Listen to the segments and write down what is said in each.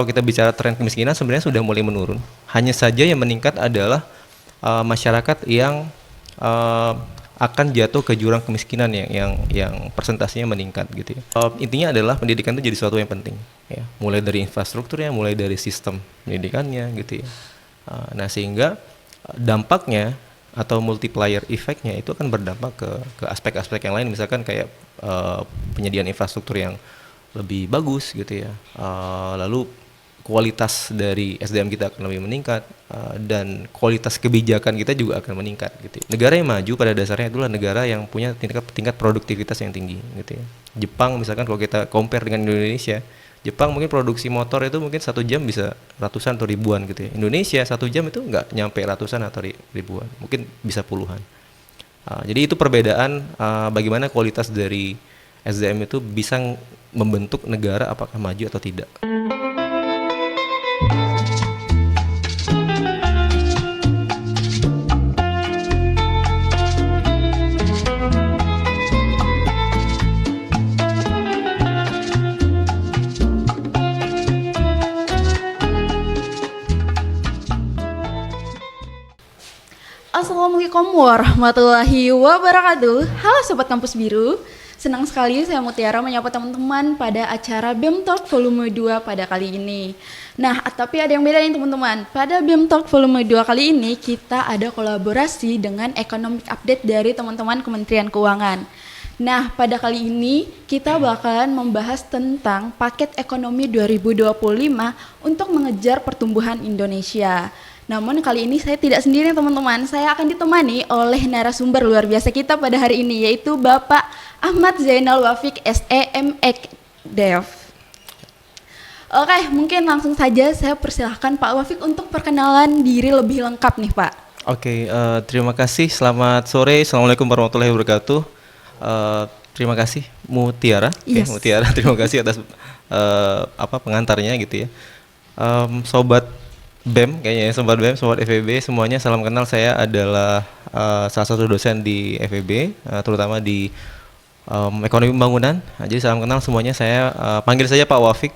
Kalau kita bicara tren kemiskinan sebenarnya sudah mulai menurun. Hanya saja yang meningkat adalah masyarakat yang uh, akan jatuh ke jurang kemiskinan yang persentasenya meningkat gitu ya. Intinya adalah pendidikan itu jadi sesuatu yang penting ya. Mulai dari infrastrukturnya, mulai dari sistem pendidikannya gitu ya. Nah sehingga dampaknya atau multiplier efeknya itu akan berdampak ke aspek-aspek yang lain, misalkan kayak penyediaan infrastruktur yang lebih bagus gitu ya. Lalu kualitas dari SDM kita akan lebih meningkat, dan kualitas kebijakan kita juga akan meningkat gitu ya. Negara yang maju pada dasarnya itulah negara yang punya tingkat produktivitas yang tinggi gitu ya. Jepang misalkan kalau kita compare dengan Indonesia, Jepang mungkin produksi motor itu mungkin 1 jam bisa ratusan atau ribuan gitu ya. Indonesia 1 jam itu nggak nyampe ratusan atau ribuan, mungkin bisa puluhan. Jadi itu perbedaan bagaimana kualitas dari SDM itu bisa membentuk negara apakah maju atau tidak. Assalamualaikum warahmatullahi wabarakatuh. Halo Sobat Kampus Biru. Senang sekali saya Mutiara menyapa teman-teman pada acara BEM Talk Volume 2 pada kali ini. Nah, tapi ada yang beda nih teman-teman. Pada BEM Talk Volume 2 kali ini kita ada kolaborasi dengan Economic Update dari teman-teman Kementerian Keuangan. Nah, pada kali ini kita bakalan membahas tentang paket ekonomi 2025 untuk mengejar pertumbuhan Indonesia. Namun kali ini saya tidak sendiri teman-teman, saya akan ditemani oleh narasumber luar biasa kita pada hari ini, yaitu Bapak Ahmad Zainal Wafiq SEMEK Dev. Oke, mungkin langsung saja saya persilahkan Pak Wafiq untuk perkenalan diri lebih lengkap nih Pak. Oke, terima kasih, selamat sore, Assalamualaikum warahmatullahi wabarakatuh. Terima kasih Mutiara, Yes. Mutiara, terima kasih atas pengantarnya gitu ya. Sobat BEM kayaknya ya, Sobat BEM, Sobat FEB semuanya salam kenal, saya adalah salah satu dosen di FEB, terutama di ekonomi pembangunan. Jadi salam kenal semuanya, saya panggil saja Pak Wafiq,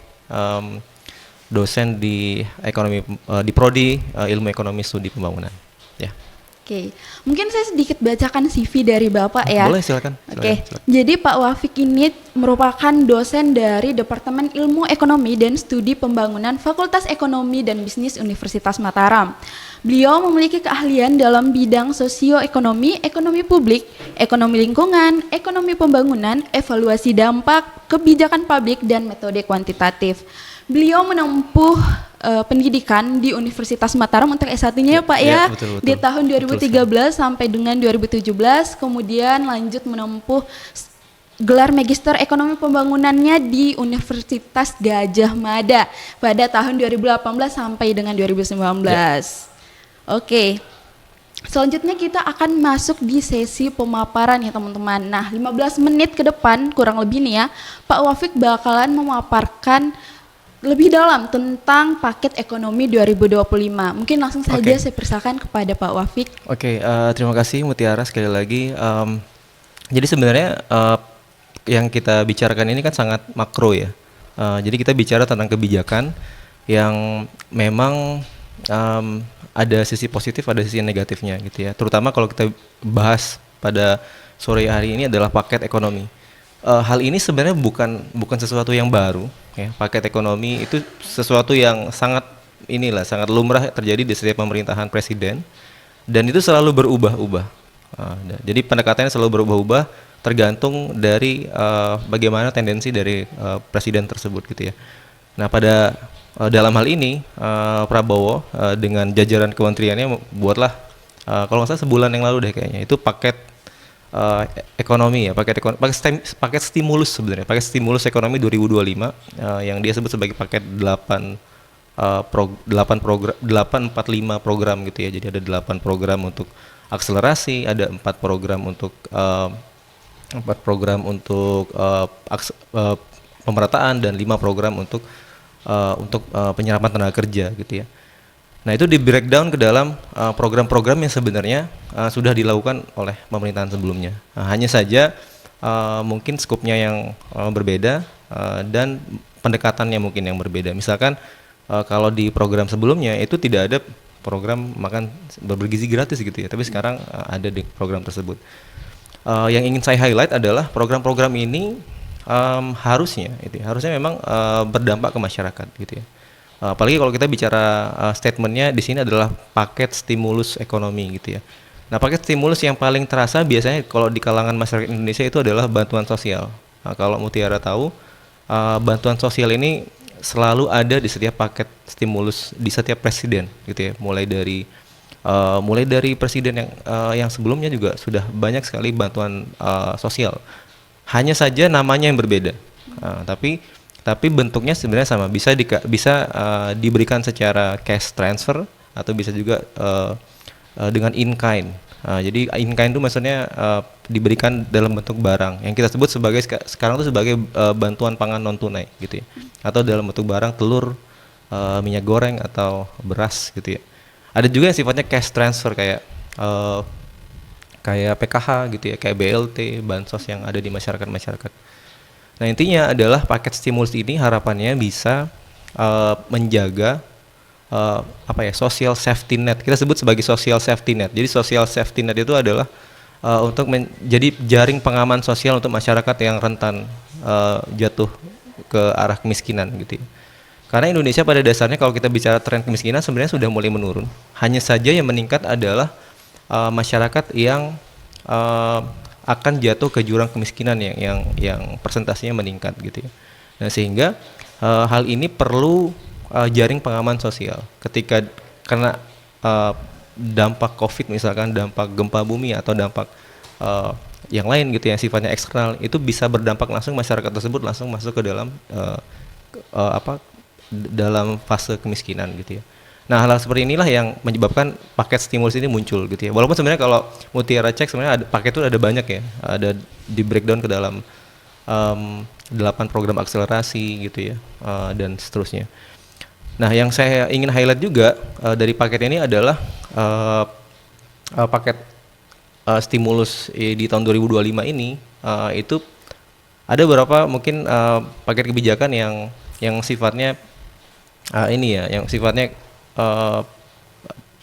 dosen di ekonomi di Prodi Ilmu Ekonomi Studi Pembangunan. Ya. Oke, mungkin saya sedikit bacakan CV dari Bapak ya. Boleh, silakan. Oke, jadi Pak Wafiq ini merupakan dosen dari Departemen Ilmu Ekonomi dan Studi Pembangunan Fakultas Ekonomi dan Bisnis Universitas Mataram. Beliau memiliki keahlian dalam bidang sosioekonomi, ekonomi publik, ekonomi lingkungan, ekonomi pembangunan, evaluasi dampak, kebijakan publik, dan metode kuantitatif. Beliau menempuh pendidikan di Universitas Mataram untuk S1-nya ya Pak ya, betul. di tahun 2013 sampai dengan 2017, kemudian lanjut menempuh gelar Magister Ekonomi Pembangunannya di Universitas Gadjah Mada pada tahun 2018 sampai dengan 2019. Oke. Selanjutnya kita akan masuk di sesi pemaparan ya teman-teman. Nah, 15 menit ke depan kurang lebih nih ya, Pak Wafiq bakalan memaparkan lebih dalam tentang paket ekonomi 2025. Mungkin langsung saja saya persilakan kepada Pak Wafiq. Oke, terima kasih Mutiara sekali lagi. Jadi sebenarnya yang kita bicarakan ini kan sangat makro ya. Jadi kita bicara tentang kebijakan yang memang ada sisi positif, ada sisi negatifnya gitu ya. Terutama kalau kita bahas pada sore hari ini adalah paket ekonomi. Hal ini sebenarnya bukan sesuatu yang baru ya. Paket ekonomi itu sesuatu yang sangat lumrah terjadi di setiap pemerintahan presiden, dan itu selalu berubah-ubah. Jadi pendekatannya selalu berubah-ubah tergantung dari bagaimana tendensi dari presiden tersebut gitu ya. Nah, pada dalam hal ini Prabowo dengan jajaran kementeriannya buatlah kalau nggak salah sebulan yang lalu deh kayaknya, itu paket ekonomi ya, paket stimulus sebenarnya, paket stimulus ekonomi 2025 yang dia sebut sebagai paket 845 program gitu ya. Jadi ada 8 program untuk akselerasi, ada 4 program untuk pemerataan, dan 5 program untuk penyerapan tenaga kerja gitu ya. Nah, itu di breakdown ke dalam program-program yang sebenarnya sudah dilakukan oleh pemerintahan sebelumnya. Hanya saja mungkin skopnya yang berbeda dan pendekatannya mungkin yang berbeda. Misalkan Kalau di program sebelumnya itu tidak ada program makan bergizi gratis gitu ya, tapi sekarang ada di program tersebut. Yang ingin saya highlight adalah program-program ini harusnya memang berdampak ke masyarakat gitu ya. Apalagi kalau kita bicara statementnya di sini adalah paket stimulus ekonomi gitu ya. Nah, paket stimulus yang paling terasa biasanya kalau di kalangan masyarakat Indonesia itu adalah bantuan sosial. Nah, kalau Mutiara tahu, bantuan sosial ini selalu ada di setiap paket stimulus di setiap presiden gitu ya. Mulai dari presiden yang sebelumnya juga sudah banyak sekali bantuan sosial. Hanya saja namanya yang berbeda. Tapi bentuknya sebenarnya sama. Bisa diberikan secara cash transfer atau bisa juga dengan in kind. Jadi in kind itu maksudnya diberikan dalam bentuk barang yang kita sebut sekarang itu sebagai bantuan pangan non tunai gitu ya. Atau dalam bentuk barang telur, minyak goreng atau beras gitu ya. Ada juga yang sifatnya cash transfer kayak PKH gitu ya, kayak BLT, bansos yang ada di masyarakat. Nah, intinya adalah paket stimulus ini harapannya bisa menjaga social safety net. Kita sebut sebagai social safety net. Jadi social safety net itu adalah untuk menjadi jaring pengaman sosial untuk masyarakat yang rentan jatuh ke arah kemiskinan gitu ya. Karena Indonesia pada dasarnya kalau kita bicara tren kemiskinan sebenarnya sudah mulai menurun. Hanya saja yang meningkat adalah masyarakat yang akan jatuh ke jurang kemiskinan yang persentasenya meningkat gitu ya. Nah, sehingga hal ini perlu jaring pengaman sosial. Ketika karena dampak COVID misalkan, dampak gempa bumi atau dampak yang lain gitu yang sifatnya eksternal itu bisa berdampak langsung masyarakat tersebut langsung masuk ke dalam dalam fase kemiskinan gitu ya. Nah, hal seperti inilah yang menyebabkan paket stimulus ini muncul gitu ya. Walaupun sebenarnya kalau Mutiara cek sebenarnya paket itu ada banyak ya. Ada di breakdown ke dalam 8 program akselerasi gitu ya, dan seterusnya. Nah, yang saya ingin highlight juga dari paket ini adalah paket stimulus di tahun 2025 ini itu ada beberapa mungkin paket kebijakan yang sifatnya yang sifatnya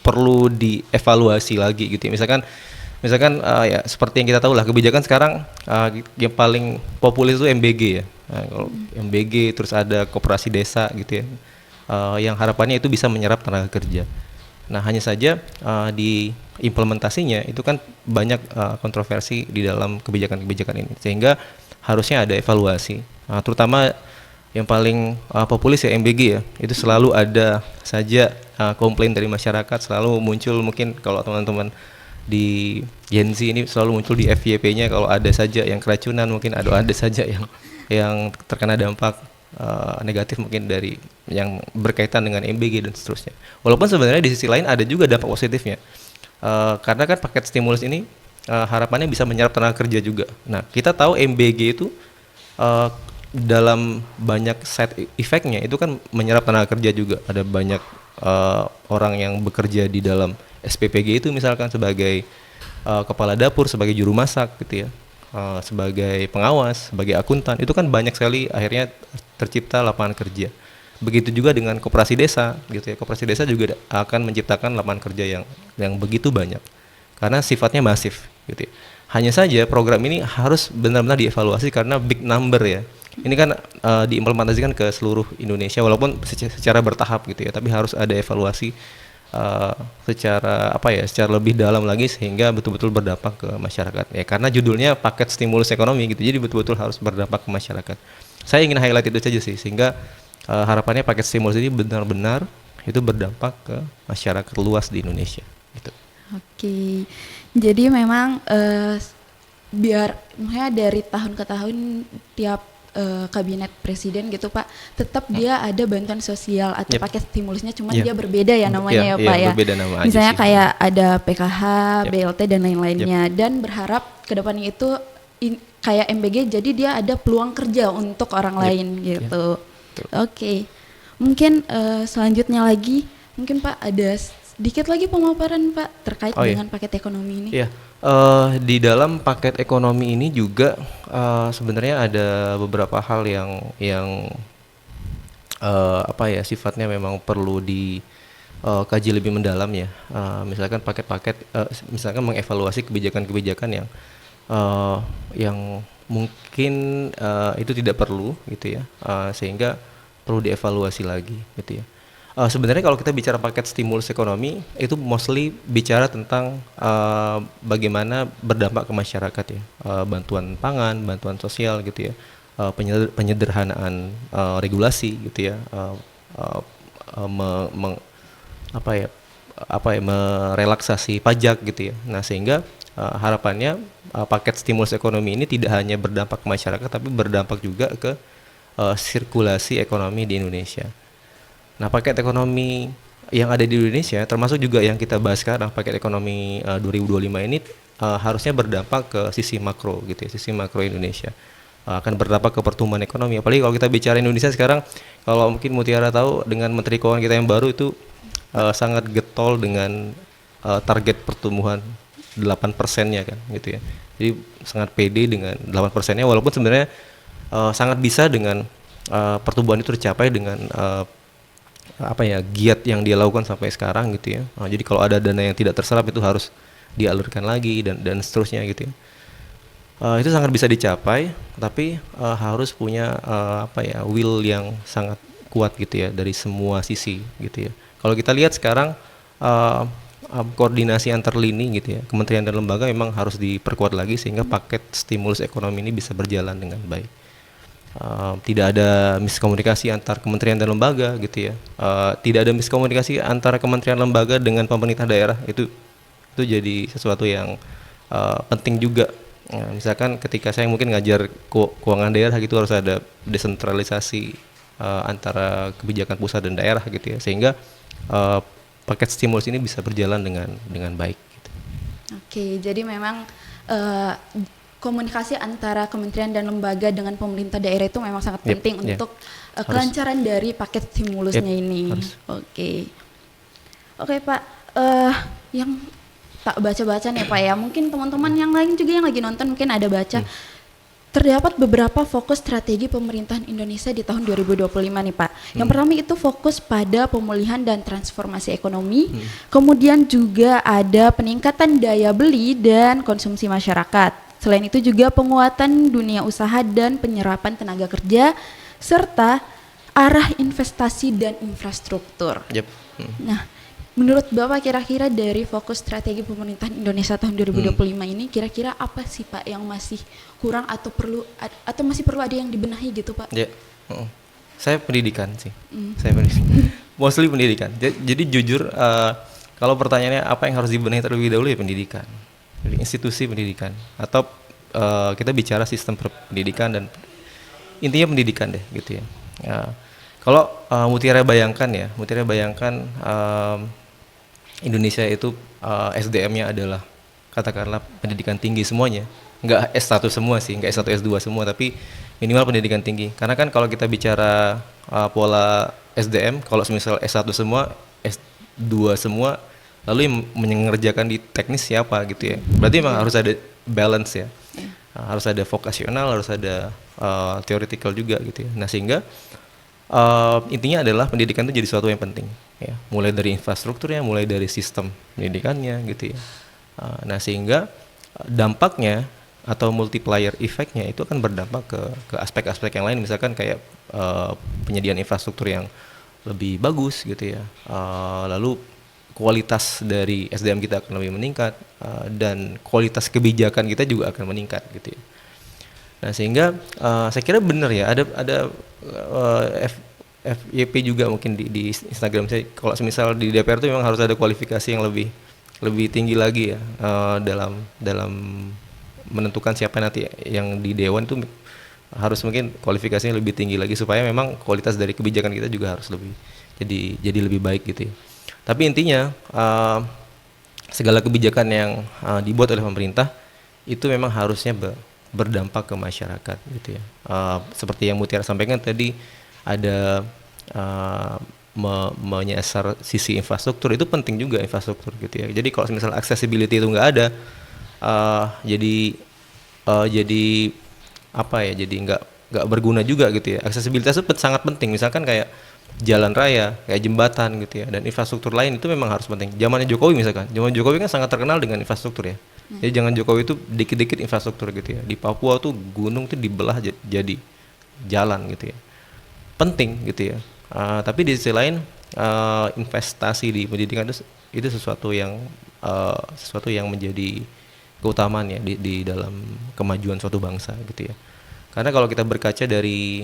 perlu dievaluasi lagi gitu ya. Misalkan ya seperti yang kita tahu lah kebijakan sekarang yang paling populer itu MBG ya. Nah, kalau MBG terus ada koperasi desa gitu ya. Yang harapannya itu bisa menyerap tenaga kerja. Nah, hanya saja di implementasinya itu kan banyak kontroversi di dalam kebijakan-kebijakan ini sehingga harusnya ada evaluasi. Terutama yang paling populis ya MBG ya, itu selalu ada saja komplain dari masyarakat, selalu muncul mungkin kalau teman-teman di Gen Z ini selalu muncul di FYP-nya kalau ada saja yang keracunan, mungkin ada saja yang terkena dampak negatif mungkin dari yang berkaitan dengan MBG dan seterusnya. Walaupun sebenarnya di sisi lain ada juga dampak positifnya, karena kan paket stimulus ini harapannya bisa menyerap tenaga kerja juga. Nah, kita tahu MBG itu dalam banyak side effect-nya itu kan menyerap tenaga kerja juga. Ada banyak orang yang bekerja di dalam SPPG itu misalkan sebagai kepala dapur, sebagai juru masak gitu ya, sebagai pengawas, sebagai akuntan. Itu kan banyak sekali akhirnya tercipta lapangan kerja. Begitu juga dengan koperasi desa gitu ya. Koperasi desa juga akan menciptakan lapangan kerja yang begitu banyak karena sifatnya masif gitu ya. Hanya saja program ini harus benar-benar dievaluasi karena big number ya. Ini kan diimplementasikan ke seluruh Indonesia walaupun secara bertahap gitu ya, tapi harus ada evaluasi secara lebih dalam lagi sehingga betul-betul berdampak ke masyarakat ya, karena judulnya paket stimulus ekonomi gitu, jadi betul-betul harus berdampak ke masyarakat. Saya ingin highlight itu saja sih, sehingga harapannya paket stimulus ini benar-benar itu berdampak ke masyarakat luas di Indonesia gitu. Oke, jadi memang biar makanya dari tahun ke tahun tiap kabinet presiden gitu Pak, tetap dia ada bantuan sosial atau paket stimulusnya, cuma dia berbeda ya namanya ya Pak ya. Berbeda nama misalnya aja sih. kayak ada PKH, BLT dan lain-lainnya, dan berharap kedepannya itu kayak MBG, jadi dia ada peluang kerja untuk orang lain gitu. Oke. Mungkin selanjutnya lagi, mungkin Pak ada sedikit lagi pemaparan Pak terkait dengan paket ekonomi ini. Iya. Di dalam paket ekonomi ini juga sebenarnya ada beberapa hal yang apa ya, sifatnya memang perlu di kaji lebih mendalam ya. Misalkan paket-paket, misalkan mengevaluasi kebijakan-kebijakan eh, yang mungkin itu tidak perlu gitu ya, sehingga perlu dievaluasi lagi gitu ya. Sebenarnya kalau kita bicara paket stimulus ekonomi itu mostly bicara tentang bagaimana berdampak ke masyarakat ya. Bantuan pangan, bantuan sosial gitu ya, penyederhanaan regulasi gitu ya, uh, apa ya merelaksasi pajak gitu ya. Nah, sehingga harapannya paket stimulus ekonomi ini tidak hanya berdampak ke masyarakat tapi berdampak juga ke sirkulasi ekonomi di Indonesia. Nah, paket ekonomi yang ada di Indonesia termasuk juga yang kita bahas sekarang, paket ekonomi 2025 ini harusnya berdampak ke sisi makro gitu ya, sisi makro Indonesia. Akan berdampak ke pertumbuhan ekonomi. Apalagi kalau kita bicara Indonesia sekarang, kalau mungkin Mutiara tahu dengan Menteri Keuangan kita yang baru itu sangat getol dengan target pertumbuhan 8%-nya kan gitu ya. Jadi sangat pede dengan 8%-nya, walaupun sebenarnya sangat bisa dengan pertumbuhan itu tercapai dengan apa ya, giat yang dia lakukan sampai sekarang gitu ya. Jadi kalau ada dana yang tidak terserap itu harus dialirkan lagi dan seterusnya gitu ya. Itu sangat bisa dicapai, tapi harus punya apa ya, will yang sangat kuat gitu ya dari semua sisi gitu ya. Kalau kita lihat sekarang koordinasi antar lini gitu ya, kementerian dan lembaga memang harus diperkuat lagi sehingga paket stimulus ekonomi ini bisa berjalan dengan baik. Tidak ada miskomunikasi antar kementerian dan lembaga gitu ya. Tidak ada miskomunikasi antara kementerian lembaga dengan pemerintah daerah, itu jadi sesuatu yang penting juga. Misalkan ketika saya mungkin ngajar keuangan daerah gitu, harus ada desentralisasi antara kebijakan pusat dan daerah gitu ya, sehingga paket stimulus ini bisa berjalan dengan baik gitu. Oke, jadi memang eh, komunikasi antara kementerian dan lembaga dengan pemerintah daerah itu memang sangat penting untuk kelancaran dari paket stimulusnya ini. Harus. Oke Pak, yang tak baca-baca nih Pak ya, mungkin teman-teman yang lain juga yang lagi nonton mungkin ada baca. Terdapat beberapa fokus strategi pemerintahan Indonesia di tahun 2025 nih Pak. Yang pertama itu fokus pada pemulihan dan transformasi ekonomi. Kemudian juga ada peningkatan daya beli dan konsumsi masyarakat. Selain itu juga penguatan dunia usaha dan penyerapan tenaga kerja serta arah investasi dan infrastruktur. Nah, menurut Bapak kira-kira dari fokus strategi pemerintahan Indonesia tahun 2025 ini kira-kira apa sih Pak yang masih kurang atau perlu atau masih perlu ada yang dibenahi gitu Pak? Ya, saya pendidikan sih. Saya pendidikan. Mostly pendidikan. Jadi jujur, kalau pertanyaannya apa yang harus dibenahi terlebih dahulu, ya pendidikan. Jadi institusi pendidikan atau kita bicara sistem pendidikan, dan intinya pendidikan deh gitu ya. Kalau Mutiara bayangkan Indonesia itu SDM-nya adalah katakanlah pendidikan tinggi semuanya, nggak S1 semua sih, nggak S1 S2 semua, tapi minimal pendidikan tinggi. Karena kan kalau kita bicara pola SDM, kalau misal S1 semua, S2 semua, lalu yang mengerjakan di teknis siapa gitu ya. Berarti memang harus ada balance ya. Harus ada vokasional, harus ada theoretical juga gitu ya. Nah, sehingga intinya adalah pendidikan itu jadi sesuatu yang penting ya. Mulai dari infrastrukturnya, mulai dari sistem pendidikannya gitu ya. Nah, sehingga dampaknya atau multiplier effect-nya itu akan berdampak ke aspek-aspek yang lain, misalkan kayak penyediaan infrastruktur yang lebih bagus gitu ya. Lalu kualitas dari SDM kita akan lebih meningkat, dan kualitas kebijakan kita juga akan meningkat gitu ya. Nah, sehingga saya kira benar ya, ada FYP juga mungkin di Instagram saya, kalau semisal di DPR itu memang harus ada kualifikasi yang lebih tinggi lagi ya, dalam menentukan siapa nanti yang di dewan itu, harus mungkin kualifikasinya lebih tinggi lagi supaya memang kualitas dari kebijakan kita juga harus lebih jadi lebih baik gitu ya. Tapi intinya segala kebijakan yang dibuat oleh pemerintah itu memang harusnya berdampak ke masyarakat gitu ya. Seperti yang Mutiara sampaikan tadi, ada menyasar sisi infrastruktur, itu penting juga infrastruktur gitu ya. Jadi kalau misalnya accessibility itu nggak ada, jadi apa ya, jadi nggak berguna juga gitu ya. Aksesibilitas itu sangat penting. Misalkan kayak jalan raya, kayak jembatan gitu ya, dan infrastruktur lain itu memang harus penting. Zamannya Jokowi misalkan, zaman Jokowi kan sangat terkenal dengan infrastruktur ya. Jadi jangan Jokowi itu dikit-dikit infrastruktur gitu ya. Di Papua tuh gunung tuh dibelah jadi jalan gitu ya. Penting gitu ya. Tapi di sisi lain investasi di pendidikan itu sesuatu yang menjadi keutamaan ya di dalam kemajuan suatu bangsa gitu ya. Karena kalau kita berkaca dari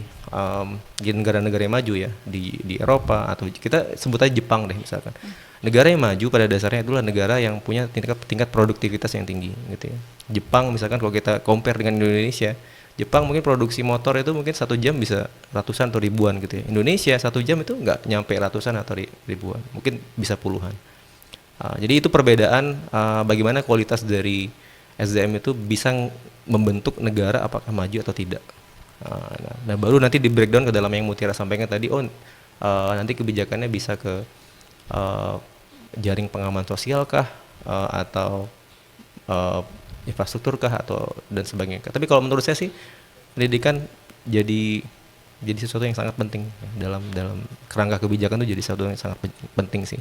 di negara-negara yang maju ya di Eropa atau kita sebut aja Jepang deh misalkan. Negara yang maju pada dasarnya itulah negara yang punya tingkat produktivitas yang tinggi gitu ya. Jepang misalkan kalau kita compare dengan Indonesia, Jepang mungkin produksi motor itu mungkin 1 jam bisa ratusan atau ribuan gitu ya. Indonesia 1 jam itu nggak nyampe ratusan atau ribuan, mungkin bisa puluhan. Jadi itu perbedaan bagaimana kualitas dari SDM itu bisa membentuk negara apakah maju atau tidak. Nah baru nanti di breakdown ke dalam yang Mutiara sampaikan tadi, nanti kebijakannya bisa ke jaring pengaman sosial kah, atau infrastruktur kah, atau dan sebagainya. Tapi kalau menurut saya sih pendidikan jadi sesuatu yang sangat penting ya, dalam kerangka kebijakan itu jadi sesuatu yang sangat penting sih.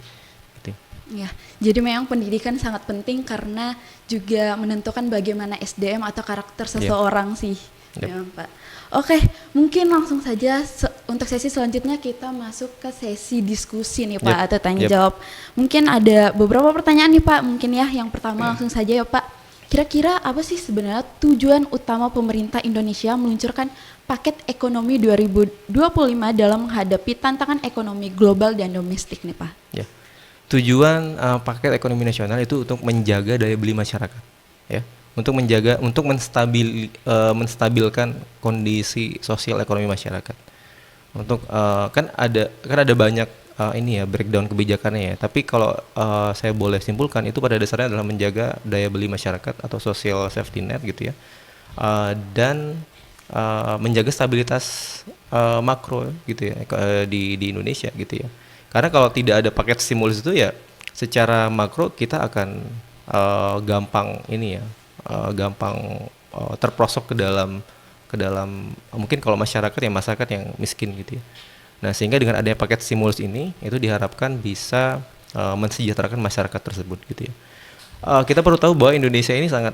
Gitu. Ya, jadi memang pendidikan sangat penting karena juga menentukan bagaimana SDM atau karakter seseorang sih. Memang, Pak. Oke, mungkin langsung saja untuk sesi selanjutnya kita masuk ke sesi diskusi nih Pak, atau tanya jawab. Mungkin ada beberapa pertanyaan nih Pak, mungkin ya. Yang pertama langsung saja ya Pak. Kira-kira apa sih sebenarnya tujuan utama pemerintah Indonesia meluncurkan paket ekonomi 2025 dalam menghadapi tantangan ekonomi global dan domestik nih Pak? Ya. Tujuan paket ekonomi nasional itu untuk menjaga daya beli masyarakat, ya, untuk menstabilkan kondisi sosial ekonomi masyarakat. Untuk kan ada banyak breakdown kebijakannya ya. Tapi kalau saya boleh simpulkan itu pada dasarnya adalah menjaga daya beli masyarakat atau social safety net gitu ya, dan menjaga stabilitas makro gitu ya di Indonesia gitu ya. Karena kalau tidak ada paket stimulus itu ya secara makro kita akan gampang terprosok ke dalam mungkin kalau masyarakat yang miskin gitu ya. Nah, sehingga dengan adanya paket stimulus ini itu diharapkan bisa mensejahterakan masyarakat tersebut gitu ya. Kita perlu tahu bahwa Indonesia ini sangat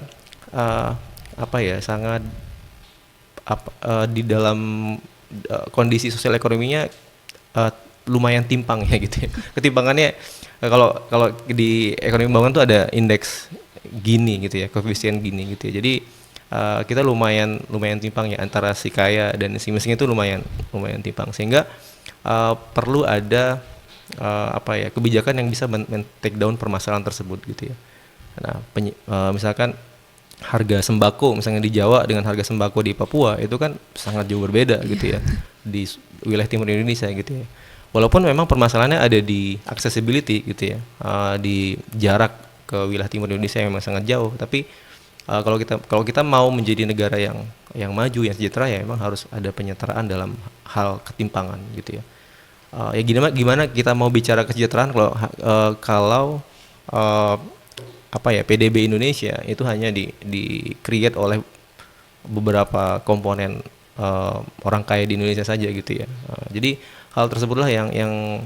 di dalam kondisi sosial ekonominya lumayan timpang ya gitu ya. Ketimpangannya kalau di ekonomi pembangunan tuh ada indeks Gini gitu ya, koefisien Gini gitu ya. Jadi kita lumayan timpang ya antara si kaya dan si miskin itu lumayan timpang, sehingga perlu ada kebijakan yang bisa men-take down permasalahan tersebut gitu ya. Nah, misalkan harga sembako misalnya di Jawa dengan harga sembako di Papua itu kan sangat jauh berbeda gitu ya di wilayah timur Indonesia gitu ya. Walaupun memang permasalahannya ada di accessibility gitu ya, di jarak ke wilayah timur Indonesia yang memang sangat jauh, tapi kalau kita mau menjadi negara yang maju, yang sejahtera, ya memang harus ada penyetaraan dalam hal ketimpangan gitu ya. Ya gimana kita mau bicara kesejahteraan kalau PDB Indonesia itu hanya di create oleh beberapa komponen orang kaya di Indonesia saja gitu ya. Jadi hal tersebutlah yang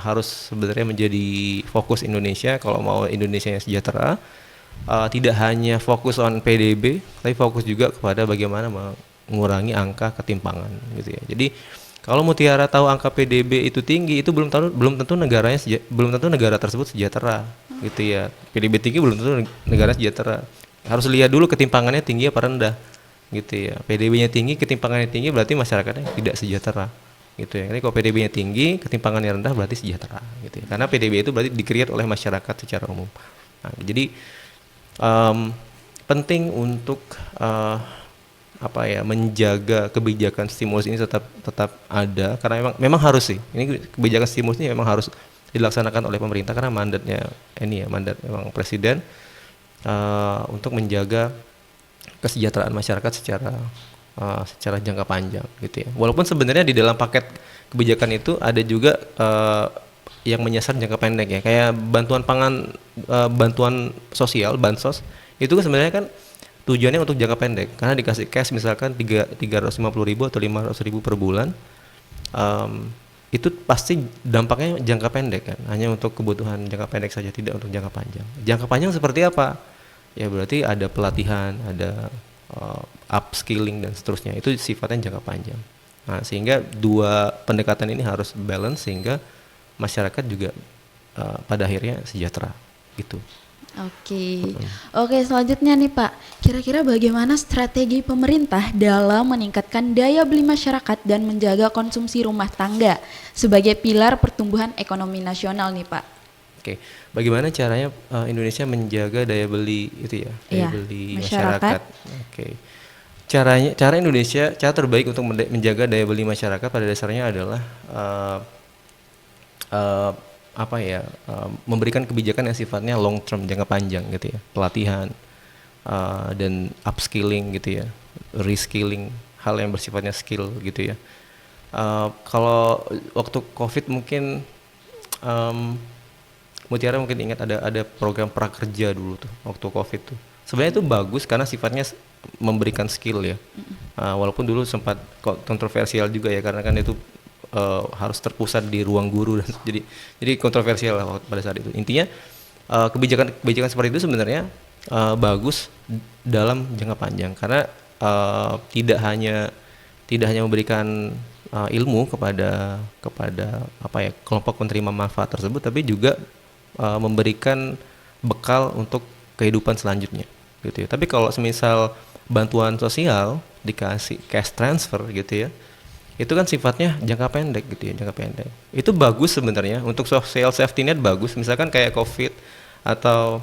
harus sebenarnya menjadi fokus Indonesia kalau mau Indonesia yang sejahtera. Tidak hanya fokus on PDB, tapi fokus juga kepada bagaimana mengurangi angka ketimpangan gitu ya. Jadi kalau Mutiara tahu angka PDB itu tinggi, itu belum tentu negara tersebut sejahtera gitu ya. PDB tinggi belum tentu negara sejahtera. Harus lihat dulu ketimpangannya tinggi apa rendah gitu ya. PDB-nya tinggi, ketimpangannya tinggi, berarti masyarakatnya tidak sejahtera gitu ya. Jadi kalau PDB-nya tinggi, ketimpangannya rendah, berarti sejahtera gitu ya. Karena PDB itu berarti di-create oleh masyarakat secara umum. Nah, jadi penting untuk menjaga kebijakan stimulus ini tetap ada, karena memang harus sih. Ini kebijakan stimulus ini memang harus dilaksanakan oleh pemerintah karena mandat memang presiden untuk menjaga kesejahteraan masyarakat secara jangka panjang gitu ya. Walaupun sebenarnya di dalam paket kebijakan itu ada juga yang menyasar jangka pendek ya, kayak bantuan pangan, bantuan sosial, bansos, itu kan sebenarnya kan tujuannya untuk jangka pendek, karena dikasih cash misalkan 350.000 atau 500.000 per bulan, itu pasti dampaknya jangka pendek kan, hanya untuk kebutuhan jangka pendek saja, tidak untuk jangka panjang. Jangka panjang seperti apa? Ya berarti ada pelatihan, ada upskilling dan seterusnya. Itu sifatnya jangka panjang. Nah, sehingga dua pendekatan ini harus balance sehingga masyarakat juga pada akhirnya sejahtera gitu. Oke, oke selanjutnya nih Pak, kira-kira bagaimana strategi pemerintah dalam meningkatkan daya beli masyarakat dan menjaga konsumsi rumah tangga sebagai pilar pertumbuhan ekonomi nasional nih Pak? Oke, bagaimana caranya Indonesia menjaga daya beli itu ya, daya Iya, beli masyarakat. masyarakat. Oke, cara Indonesia, cara terbaik untuk menjaga daya beli masyarakat pada dasarnya adalah uh, apa ya, memberikan kebijakan yang sifatnya long term, jangka panjang gitu ya, pelatihan dan upskilling gitu ya, reskilling, hal yang bersifatnya skill gitu ya. Kalau waktu COVID mungkin Mutiara mungkin ingat ada program prakerja dulu tuh waktu COVID tuh. Sebenarnya itu bagus karena sifatnya memberikan skill ya. Walaupun dulu sempat kontroversial juga ya karena kan itu harus terpusat di ruang guru dan jadi kontroversial lah pada saat itu. Intinya kebijakan seperti itu sebenarnya bagus dalam jangka panjang karena tidak hanya memberikan ilmu kepada apa ya, kelompok penerima manfaat tersebut, tapi juga memberikan bekal untuk kehidupan selanjutnya gitu ya. Tapi kalau semisal bantuan sosial dikasih cash transfer gitu ya, itu kan sifatnya jangka pendek gitu ya, jangka pendek. Itu bagus sebenarnya untuk social safety net, bagus. Misalkan kayak COVID atau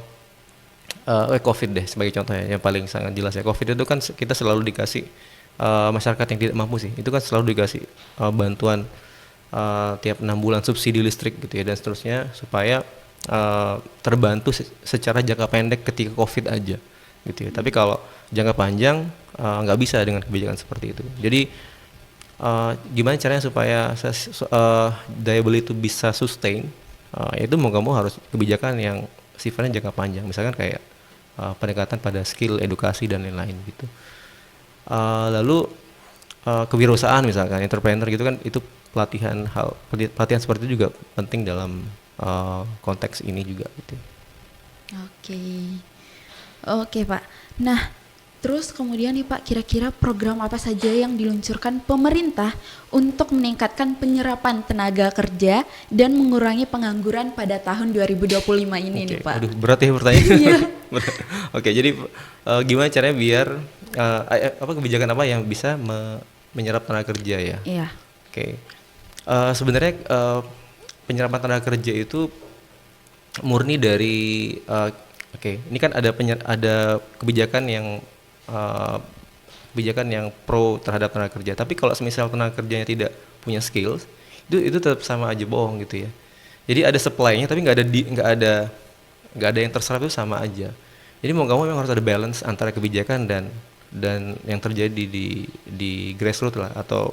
COVID deh sebagai contoh ya, yang paling sangat jelas ya. COVID itu kan kita selalu dikasih masyarakat yang tidak mampu sih, itu kan selalu dikasih bantuan tiap 6 bulan subsidi listrik gitu ya dan seterusnya supaya terbantu secara jangka pendek ketika COVID aja gitu ya. Tapi kalau jangka panjang nggak bisa dengan kebijakan seperti itu. Jadi gimana caranya supaya daya beli itu bisa sustain? Itu mau nggak mau harus kebijakan yang sifatnya jangka panjang. Misalkan kayak pendekatan pada skill, edukasi dan lain-lain gitu. Lalu kewirausahaan misalkan, entrepreneur gitu kan, itu pelatihan seperti itu juga penting dalam konteks ini juga gitu. Oke, oke Pak. Nah, terus kemudian nih Pak, kira-kira program apa saja yang diluncurkan pemerintah untuk meningkatkan penyerapan tenaga kerja dan mengurangi pengangguran pada tahun 2025 ini nih Pak? Aduh, berat ya pertanyaan. Iya. Oke, jadi gimana caranya biar kebijakan apa yang bisa menyerap tenaga kerja ya? Iya. Oke. Sebenarnya penyerapan tenaga kerja itu murni dari ini kan ada kebijakan yang pro terhadap tenaga kerja. Tapi kalau semisal tenaga kerjanya tidak punya skills, itu tetap sama aja bohong gitu ya. Jadi ada supply-nya tapi nggak ada yang terserap, itu sama aja. Jadi mau nggak mau memang harus ada balance antara kebijakan dan yang terjadi di grassroots lah, atau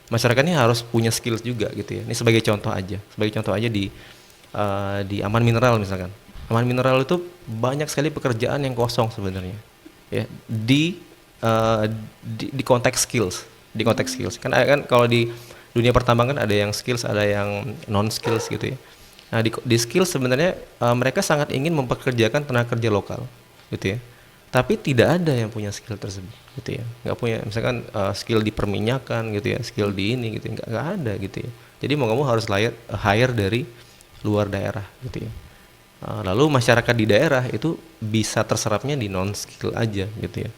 masyarakatnya harus punya skills juga gitu ya. Ini sebagai contoh aja di Aman Mineral misalkan. Aman Mineral itu banyak sekali pekerjaan yang kosong sebenarnya ya, di konteks skills, kan kalau di dunia pertambangan ada yang skills, ada yang non skills gitu ya. Nah di skills sebenarnya mereka sangat ingin mempekerjakan tenaga kerja lokal gitu ya, tapi tidak ada yang punya skill tersebut gitu ya, nggak punya misalkan skill di perminyakan gitu ya, skill di ini gitu ya, nggak ada gitu ya. Jadi mau nggak mau harus hire dari luar daerah gitu ya. Lalu masyarakat di daerah itu bisa terserapnya di non skill aja gitu ya.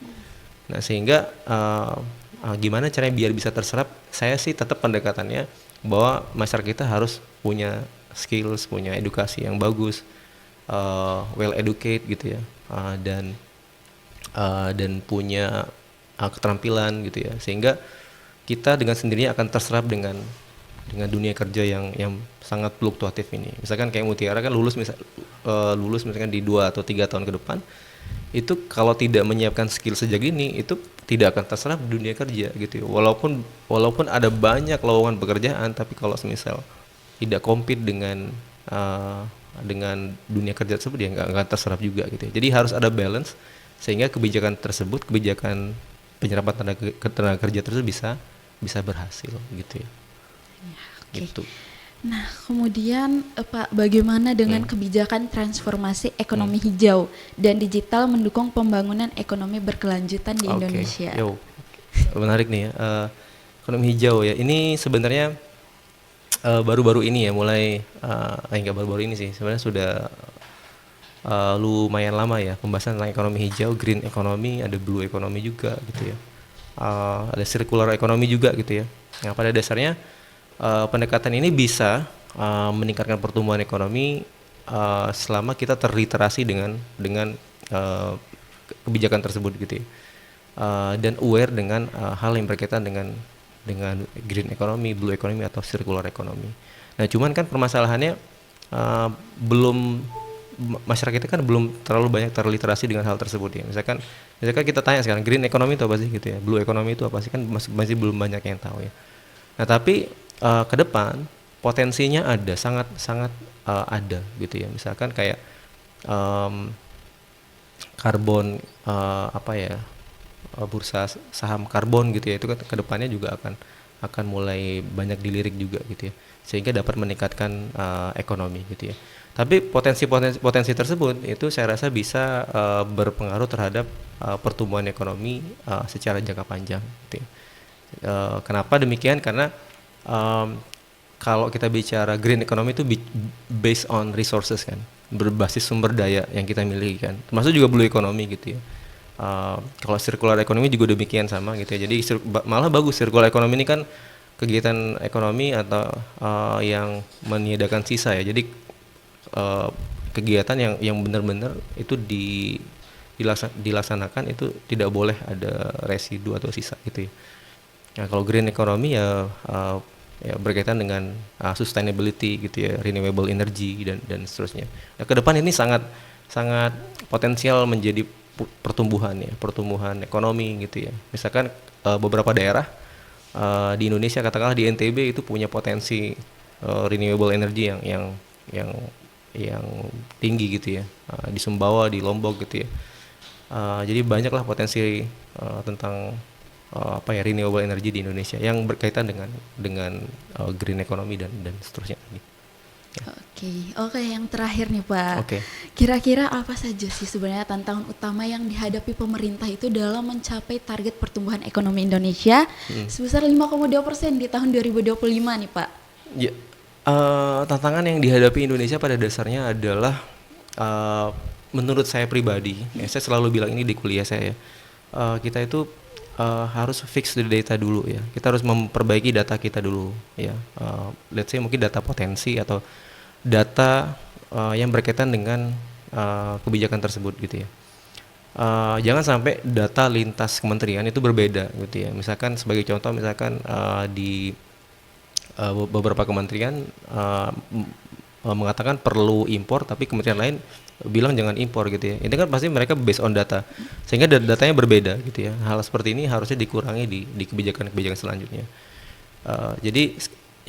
Nah sehingga gimana caranya biar bisa terserap? Saya sih tetap pendekatannya bahwa masyarakat kita harus punya skills, punya edukasi yang bagus, well educated gitu ya, dan punya keterampilan gitu ya, sehingga kita dengan sendirinya akan terserap dengan dunia kerja yang sangat fluktuatif ini. Misalkan kayak Mutiara kan lulus misalkan di 2 atau 3 tahun ke depan, itu kalau tidak menyiapkan skill sejak dini itu tidak akan terserap di dunia kerja gitu ya. Walaupun ada banyak lowongan pekerjaan, tapi kalau semisal tidak compete dengan dunia kerja tersebut, ya nggak akan terserap juga gitu ya. Jadi harus ada balance sehingga kebijakan penyerapan tenaga kerja tersebut bisa berhasil gitu ya. Oke. gitu. Nah, kemudian Pak, bagaimana dengan kebijakan transformasi ekonomi hijau dan digital mendukung pembangunan ekonomi berkelanjutan di Oke, Indonesia? yo, menarik nih ya. Ekonomi hijau ya, ini sebenarnya baru-baru ini ya, mulai enggak baru-baru ini sih, sebenarnya sudah lumayan lama ya pembahasan tentang ekonomi hijau, green economy, ada blue economy juga gitu ya. Ada circular economy juga gitu ya. Yang pada dasarnya pendekatan ini bisa meningkatkan pertumbuhan ekonomi selama kita terliterasi dengan kebijakan tersebut gitu ya. Dan aware dengan hal yang berkaitan dengan green economy, blue economy atau circular economy. Nah, cuman kan permasalahannya belum masyarakat kita kan belum terlalu banyak terliterasi dengan hal tersebut ya. Misalkan kita tanya sekarang green economy itu apa sih gitu ya, blue economy itu apa sih, kan masih belum banyak yang tahu ya. Nah, tapi ke depan potensinya ada, sangat sangat ada gitu ya. Misalkan kayak karbon apa ya, bursa saham karbon gitu ya, itu kan ke depannya juga akan mulai banyak dilirik juga gitu ya, sehingga dapat meningkatkan ekonomi gitu ya. Tapi potensi tersebut itu saya rasa bisa berpengaruh terhadap pertumbuhan ekonomi secara jangka panjang gitu ya. Kenapa demikian? Karena kalau kita bicara green economy itu based on resources kan, berbasis sumber daya yang kita miliki kan, termasuk juga blue economy gitu ya. Kalau circular economy juga demikian sama gitu ya. Jadi malah bagus, circular economy ini kan kegiatan ekonomi atau yang menyediakan sisa ya. Jadi kegiatan yang benar-benar itu dilaksanakan itu tidak boleh ada residu atau sisa gitu ya. Nah, kalau green economy ya berkaitan dengan sustainability gitu ya, renewable energy dan seterusnya. Nah, ke depan ini sangat sangat potensial menjadi pertumbuhan ekonomi gitu ya. Misalkan beberapa daerah di Indonesia, katakanlah di NTB itu punya potensi renewable energy yang tinggi gitu ya. Di Sumbawa, di Lombok gitu ya. Jadi banyaklah potensi tentang renewable energy di Indonesia yang berkaitan dengan green economy dan seterusnya. Oke, yang terakhir nih Pak. Oke. Kira-kira apa saja sih sebenarnya tantangan utama yang dihadapi pemerintah itu dalam mencapai target pertumbuhan ekonomi Indonesia sebesar 5,2% di tahun 2025 nih Pak? Ya, tantangan yang dihadapi Indonesia pada dasarnya adalah menurut saya pribadi, ya, saya selalu bilang ini di kuliah saya, kita itu harus fix the data dulu ya. Kita harus memperbaiki data kita dulu ya. Let's say mungkin data potensi atau data yang berkaitan dengan kebijakan tersebut gitu ya. Jangan sampai data lintas kementerian itu berbeda gitu ya. Misalkan sebagai contoh, misalkan di beberapa kementerian mengatakan perlu impor, tapi kementerian lain bilang jangan impor gitu ya. Ini kan pasti mereka based on data, sehingga datanya berbeda gitu ya. Hal seperti ini harusnya dikurangi di kebijakan-kebijakan selanjutnya. Jadi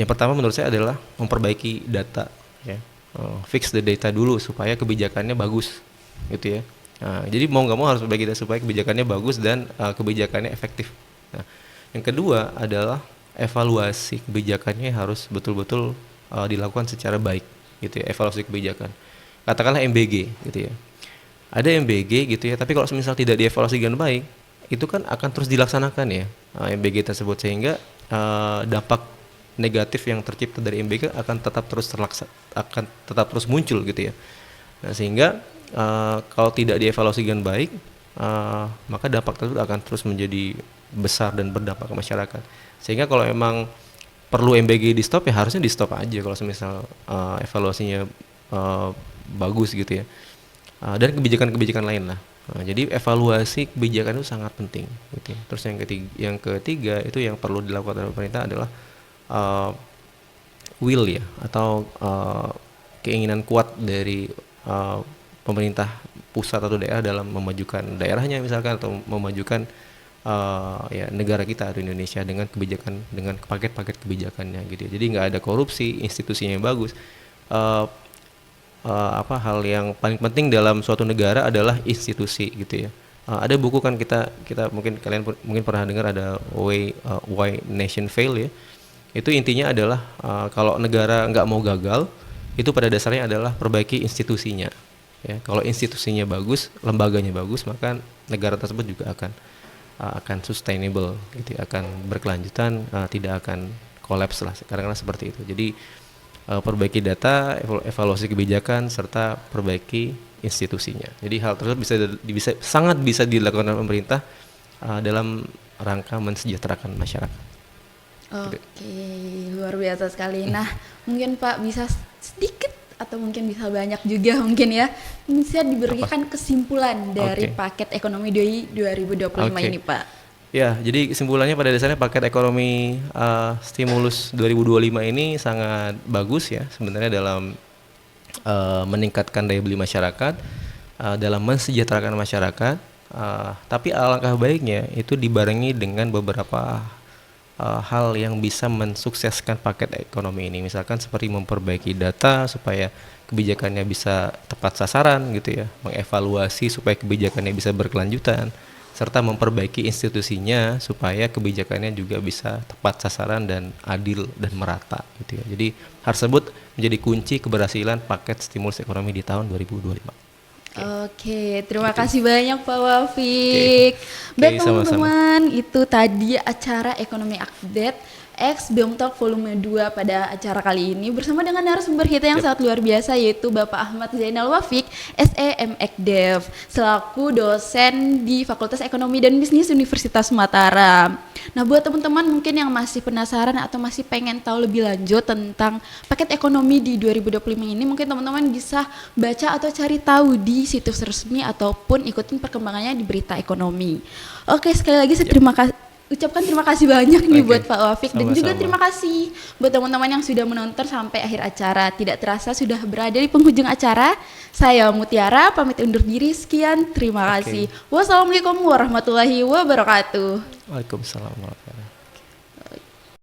yang pertama menurut saya adalah memperbaiki data ya. Fix the data dulu supaya kebijakannya bagus gitu ya. Jadi mau nggak mau harus perbaiki data supaya kebijakannya bagus dan kebijakannya efektif. Nah, yang kedua adalah evaluasi kebijakannya harus betul-betul dilakukan secara baik gitu ya, evaluasi kebijakan. Katakanlah MBG gitu ya. Ada MBG gitu ya, tapi kalau misal tidak dievaluasi dengan baik, itu kan akan terus dilaksanakan ya MBG tersebut, sehingga dampak negatif yang tercipta dari MBG akan tetap terus muncul gitu ya. Nah, sehingga kalau tidak dievaluasi dengan baik, maka dampak tersebut akan terus menjadi besar dan berdampak ke masyarakat. Sehingga kalau emang perlu MBG di stop ya harusnya di stop aja kalau misal evaluasinya bagus gitu ya. Dan kebijakan-kebijakan lain lah. Jadi evaluasi kebijakan itu sangat penting gitu ya. Terus yang ketiga itu yang perlu dilakukan oleh pemerintah adalah will ya, atau keinginan kuat dari pemerintah pusat atau daerah dalam memajukan daerahnya misalkan, atau memajukan negara kita di Indonesia dengan paket-paket kebijakannya gitu ya. Jadi nggak ada korupsi, institusinya yang bagus. Hal yang paling penting dalam suatu negara adalah institusi gitu ya. Ada buku kan kita mungkin kalian mungkin pernah dengar, ada Why Nation Fail ya. Itu intinya adalah kalau negara nggak mau gagal, itu pada dasarnya adalah perbaiki institusinya. Ya, kalau institusinya bagus, lembaganya bagus, maka negara tersebut juga akan sustainable, gitu, ya, akan berkelanjutan, tidak akan kolaps lah. Kadang-kadang seperti itu. Jadi perbaiki data, evaluasi kebijakan, serta perbaiki institusinya. Jadi hal tersebut sangat bisa dilakukan oleh pemerintah dalam rangka mensejahterakan masyarakat. Oke, luar biasa sekali. Nah, mungkin Pak bisa sedikit atau mungkin bisa banyak juga mungkin ya, bisa diberikan kesimpulan dari paket ekonomi 2025 ini, Pak. Ya, jadi kesimpulannya pada dasarnya paket ekonomi stimulus 2025 ini sangat bagus ya sebenarnya dalam meningkatkan daya beli masyarakat, dalam mensejahterakan masyarakat. Tapi alangkah baiknya itu dibarengi dengan beberapa hal yang bisa mensukseskan paket ekonomi ini, misalkan seperti memperbaiki data supaya kebijakannya bisa tepat sasaran gitu ya, mengevaluasi supaya kebijakannya bisa berkelanjutan, serta memperbaiki institusinya supaya kebijakannya juga bisa tepat sasaran dan adil dan merata gitu ya. Jadi hal tersebut menjadi kunci keberhasilan paket stimulus ekonomi di tahun 2025. Oke, terima kasih banyak Pak Wafik. Baik teman-teman, itu tadi acara Ekonomi Update X BEM Talk volume 2 pada acara kali ini bersama dengan narasumber kita yang sangat luar biasa, yaitu Bapak Ahmad Zainal Wafik, SE MEkDev, selaku dosen di Fakultas Ekonomi dan Bisnis Universitas Mataram. Nah, buat teman-teman mungkin yang masih penasaran atau masih pengen tahu lebih lanjut tentang paket ekonomi di 2025 ini, mungkin teman-teman bisa baca atau cari tahu di situs resmi ataupun ikutin perkembangannya di Berita Ekonomi. Oke, sekali lagi saya ucapkan terima kasih banyak nih buat Pak Wafik, dan juga terima kasih buat teman-teman yang sudah menonton sampai akhir acara. Tidak terasa sudah berada di penghujung acara. Saya Mutiara pamit undur diri. Sekian, terima kasih. Wassalamualaikum warahmatullahi wabarakatuh. Waalaikumsalam warahmatullahi wabarakatuh.